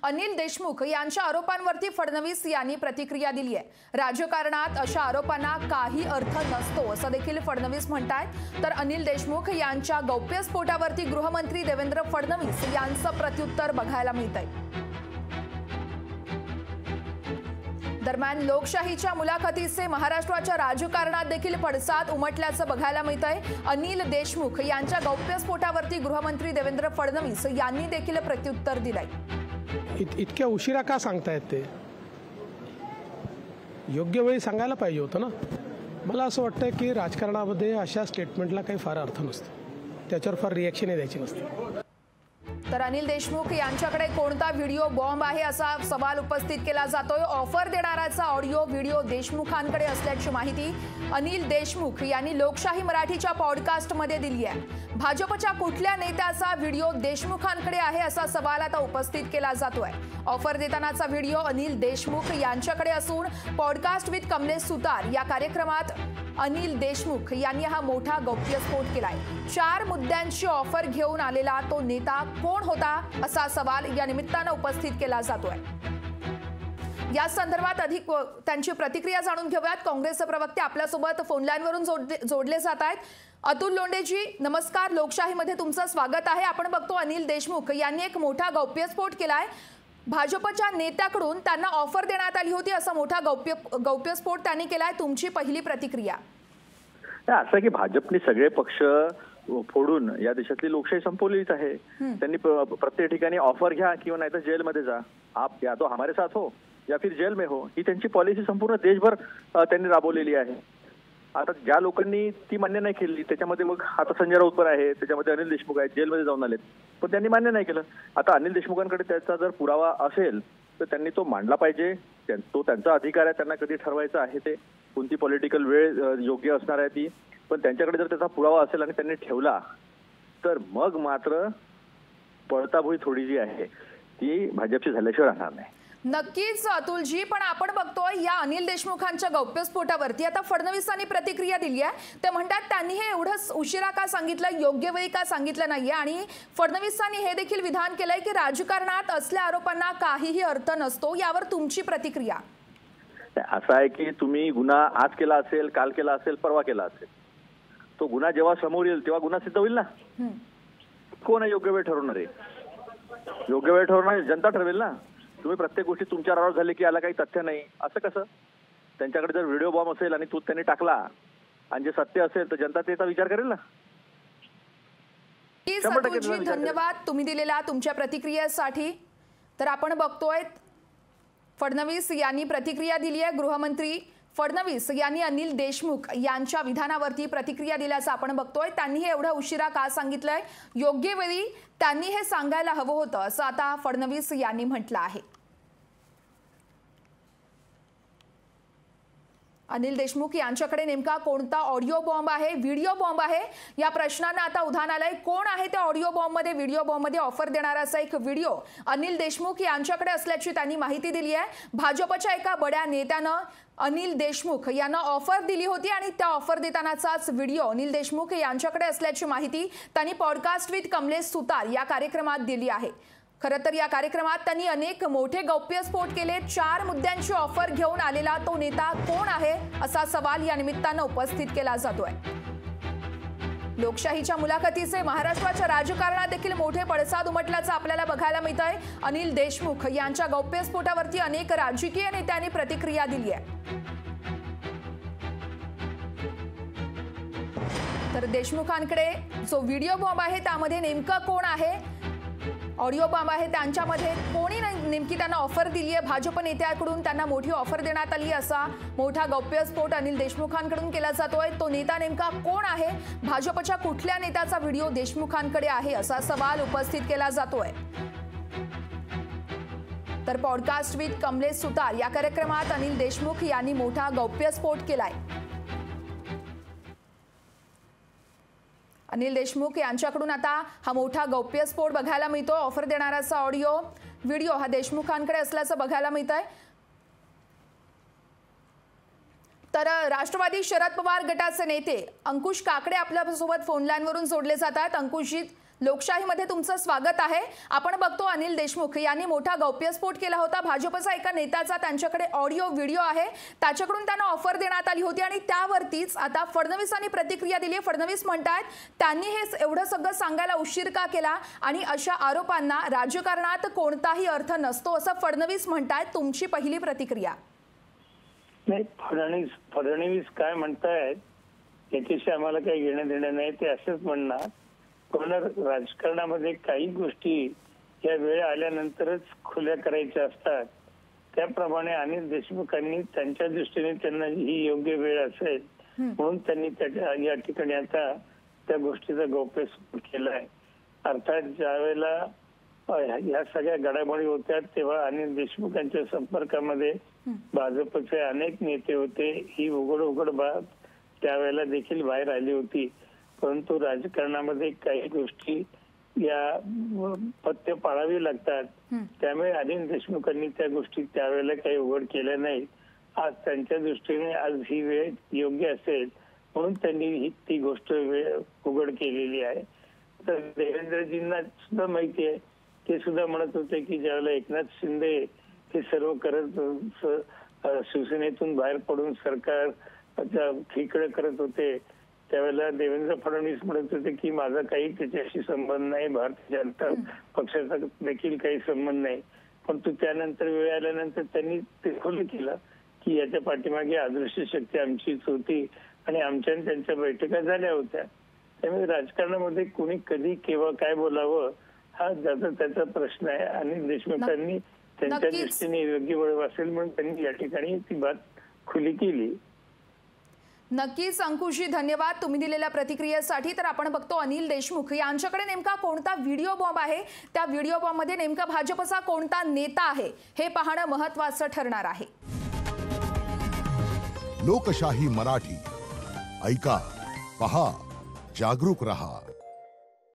अनिल देशमुख यांच्या आरोपांवरती फडणवीस यांनी प्रतिक्रिया दिली आहे। राजकारणात अशा आरोपांना काही अर्थ नसतो असं देखील फडणवीस म्हणतात। तर अनिल देशमुख यांच्या गौप्यस्फोटावरती गृहमंत्री देवेंद्र फडणवीस यांचं प्रत्युत्तर बघायला मिळतंय। दरम्यान लोकशाहीच्या मुलाखतीचे महाराष्ट्राच्या राजकारणात देखील पडसाद उमटल्याचं बघायला मिळतंय। अनिल देशमुख यांच्या गौप्यस्फोटावरती गृहमंत्री देवेंद्र फडणवीस यांनी देखील प्रत्युत्तर दिलंय। इतक्या उशिरा का सांगतायत ते? योग्य वेळी सांगायला पाहिजे होतं ना। मला असं वाटतं की राजकारणामध्ये अशा स्टेटमेंटला काही फार अर्थ नसतो, त्याच्यावर फार रिॲक्शन द्यायची नसते। तर अनिल देशमुख यांच्याकडे कोणता व्हिडिओ बॉम्ब आहे असा सवाल उपस्थित केला जातोय। ऑफर देणाराचा ऑडिओ व्हिडिओ देशमुखांकडे असल्याची माहिती अनिल देशमुख यांनी लोकशाही मराठीच्या पॉडकास्टमध्ये दिली आहे। भाजपच्या कुठल्या नेत्याचा व्हिडिओ देशमुखांकडे आहे असा सवाल आता उपस्थित केला जातोय। ऑफर देतानाचा व्हिडिओ अनिल देशमुख यांच्याकडे असून पॉडकास्ट विथ कमलेश सुतार या कार्यक्रमात अनिल देशमुख यांनी हा मोठा गौप्यस्फोट केलाय। 4 मुद्द्यांची ऑफर घेऊन आलेला तो नेता कोण होता असा सवाल या निमित्तानं उपस्थित केला जातोय। या संदर्भात अधिक त्यांची प्रतिक्रिया जाणून घेऊयात। काँग्रेसचे प्रवक्ते आपल्यासोबत फोन लाईनवरून जोडले जात आहेत। अतुल लोंढेजी नमस्कार, लोकशाहीमध्ये तुमचं स्वागत आहे। आपण बघतो अनिल देशमुख यांनी एक मोठा गौप्यस्फोट केलाय। भाजपच्या नेत्याकडून त्यांना ऑफर देण्यात आली होती असा मोठा गौप्यस्फोट त्यांनी केलाय। तुमची पहिली प्रतिक्रिया? असं की भाजपने सगळे पक्ष फोडून या देशातली लोकशाही संपवलीच आहे। त्यांनी प्रत्येक ठिकाणी ऑफर घ्या किंवा नाहीतर जेलमध्ये जा, आप या तो हमारे साथ हो या फिर जेल में हो, ही त्यांची पॉलिसी संपूर्ण देशभर त्यांनी राबवलेली आहे। आता ज्या लोकांनी ती मान्य नाही केली त्याच्यामध्ये मग आता संजय राऊत पण आहे, त्याच्यामध्ये अनिल देशमुख आहेत, जेलमध्ये जाऊन आलेत, पण त्यांनी मान्य नाही केलं। आता अनिल देशमुखांकडे त्याचा जर पुरावा असेल तर त्यांनी तो मांडला पाहिजे। तो त्यांचा अधिकार आहे, त्यांना कधी ठरवायचं आहे ते कोणती पॉलिटिकल वेळ योग्य असणार आहे ती, पण त्यांच्याकडे जर त्याचा पुरावा असेल आणि त्यांनी ठेवला तर मग मात्र पळताभुई थोडी जी आहे ती भाजपची झाल्याशिवाय राहणार नाही। नक्कीच अतुलजी, पण आपण बघतोय या अनिल देशमुखांच्या गौप्यस्फोटावरती आता फडणवीसांनी प्रतिक्रिया दिली आहे। ते म्हणतात त्यांनी हे एवढंच उशिरा का सांगितलं, योग्य वेळी का सांगितलं नाहीये, आणि फडणवीसांनी हे देखील विधान केलंय की राजकारणात असल्या आरोपांना काहीही अर्थ नसतो। यावर तुमची प्रतिक्रिया? असं आहे की तुम्ही गुन्हा आज केला असेल, काल केला असेल, परवा केला असेल, तो गुन्हा जेव्हा समोर येईल तेव्हा गुन्हा सिद्ध होईल ना। कोण योग्य वेळ ठरवणार आहे? योग्य वेळ ठरवणार जनता ठरवेल ना। तुम्ही प्रत्येक गोष्टी तुमच्या रावर झाले की याला काही तथ्य नाही असं कसं? त्यांच्याकडे जर व्हिडिओ बॉम्ब असेल आणि तो त्यांनी टाकला आणि जे सत्य असेल तर जनता त्याचा विचार करेल ना। धन्यवाद तुम्ही दिलेल्या तुमच्या प्रतिक्रियेसाठी। तर आपण बघतोय फडणवीस यांनी प्रतिक्रिया दिली आहे। गृहमंत्री फडणवीस यांनी अनिल देशमुख यांच्या विधानावरती प्रतिक्रिया दिल्याचं आपण बघतोय। त्यांनी हे एवढं उशिरा का सांगितलंय, योग्य वेळी त्यांनी हे सांगायला हवं होतं असं आता फडणवीस यांनी म्हटलं आहे। अनिल देशमुख यांच्याकडे नेमका कोणता ऑडिओ बॉम्ब आहे, व्हिडिओ बॉम्ब आहे, या प्रश्नांना आता उधाण आलंय। कोण आहे त्या ऑडिओ बॉम्बमध्ये, व्हिडिओ बॉम्बमध्ये ऑफर देणाराचा एक व्हिडिओ अनिल देशमुख यांच्याकडे असल्याची त्यांनी माहिती दिली आहे। भाजपच्या एका बड्या नेत्यानं अनिल देशमुख यांना ऑफर दिली होती आणि त्या ऑफर देतानाचाच व्हिडिओ अनिल देशमुख यांच्याकडे असल्याची माहिती त्यांनी पॉडकास्ट विथ कमलेश सुतार या कार्यक्रमात दिली आहे। खरं तर या कार्यक्रमात त्यांनी अनेक मोठे गौप्यस्फोट केले। 4 मुद्द्यांची ऑफर घेऊन आलेला तो नेता कोण आहे असा सवाल या निमित्तानं उपस्थित केला जातोय। लोकशाहीच्या मुलाखतीचे महाराष्ट्राच्या राजकारणात देखील मोठे पडसाद उमटल्याचं आपल्याला बघायला मिळतंय। अनिल देशमुख यांच्या गौप्यस्फोटावरती अनेक राजकीय नेत्यांनी प्रतिक्रिया दिली आहे। तर देशमुखांकडे जो व्हिडिओ बॉम्ब आहे त्यामध्ये नेमकं कोण आहे, ऑडिओ बॉम्ब आहे त्यांच्यामध्ये कोणी नेमकी त्यांना ऑफर दिली आहे, भाजप नेत्याकडून त्यांना मोठी ऑफर देण्यात आली असा मोठा गौप्यस्फोट अनिल देशमुखांकडून केला जातोय। तो नेता नेमका कोण आहे, भाजपच्या कुठल्या नेत्याचा व्हिडिओ देशमुखांकडे आहे असा सवाल उपस्थित केला जातोय। तर पॉडकास्ट विथ कमलेश सुतार या कार्यक्रमात अनिल देशमुख यांनी मोठा गौप्यस्फोट केलाय। अनिल देशमुख यांच्याकडून आता हा मोठा गौप्यस्फोट बघायला मिळतो। ऑफर देणाराचा ऑडिओ व्हिडिओ हा देशमुखांकडे असल्याचं बघायला मिळतंय। तर राष्ट्रवादी शरद पवार गटाचे नेते अंकुश काकडे आपल्यासोबत फोन लाईनवरून जोडले जात आहेत। अंकुशजी लोकशाहीमध्ये तुमचं स्वागत आहे। आपण बघतो अनिल देशमुख यांनी मोठा गौप्यस्फोट केला होता। भाजपचा एका नेत्याचा त्यांच्याकडे ऑडिओ व्हिडिओ आहे, त्याच्याकडून त्यांना ऑफर देण्यात आली होती आणि त्यावरतीच आता फडणवीसांनी प्रतिक्रिया दिली आहे। फडणवीस म्हणतात त्यांनी हे एवढं सगळं सांगायला उशीर का केला आणि अशा आरोपांना राजकारणात कोणताही अर्थ नसतो असं फडणवीस म्हणतात। तुमची पहिली प्रतिक्रिया? नाही, फडणवीस काय म्हणतायत याच्याशी आम्हाला काही घेणं देणं नाही। ते असंच म्हणणार, पण राजकारणामध्ये काही गोष्टी या वेळ आल्यानंतरच खुल्या करायच्या असतात। त्याप्रमाणे अनिल देशमुखांनी त्यांच्या दृष्टीने त्यांना ही योग्य वेळ असेल म्हणून त्यांनी या ठिकाणी आता त्या गोष्टीचा गौप्यस्फोट केलाय। अर्थात ज्या वेळेला या सगळ्या घडामोडी होत्या तेव्हा अनिल देशमुखांच्या संपर्कामध्ये भाजपचे अनेक नेते होते। ही उघड बाब त्यावेळेला देखील बाहेर आली होती, परंतु राजकारणामध्ये काही गोष्टी या पथ्य पाळावी लागतात। त्यामुळे अनिल देशमुखांनी त्या गोष्टी त्यावेळेला काही उघड केल्या नाही। आज त्यांच्या दृष्टीने आज ही वेळ योग्य असेल म्हणून त्यांनी ती गोष्ट उघड केलेली आहे। तर देवेंद्रजींना सुद्धा माहिती आहे, ते सुद्धा म्हणत होते की ज्यावेळेला एकनाथ शिंदे हे सर्व करत शिवसेनेतून बाहेर पडून सरकार ठीकडे करत होते त्यावेळेला देवेंद्र फडणवीस म्हणत होते की माझा काही त्याच्याशी संबंध नाही, भारतीय जनता पक्षाचा देखील काही संबंध नाही। पण त्यानंतर वेळ आल्यानंतर त्यांनी ते खुलं केलं की याच्या पाठीमागे अदृश्य शक्ती आमचीच होती आणि आमच्या त्यांच्या बैठका झाल्या होत्या। त्यामुळे राजकारणामध्ये कोणी कधी केव्हा काय बोलावं हा त्याचा प्रश्न आहे। आणि देशमुखांनी त्यांच्या दृष्टीने योग्य वेळ असेल म्हणून त्यांनी या ठिकाणी ती बात खुली केली। नक्कीच अंकुशजी, धन्यवाद तुम्ही दिलेल्या प्रतिक्रियेसाठी। तर आपण बघतो अनिल देशमुख यांच्याकडे नेमका कोणता व्हिडिओ बॉम्ब आहे, त्या व्हिडिओ बॉम्ब मध्ये नेमका भाजपचा कोणता नेता आहे हे पाहणं महत्त्वाचं ठरणार आहे। लोकशाही मराठी ऐका, पहा, जागरूक रहा।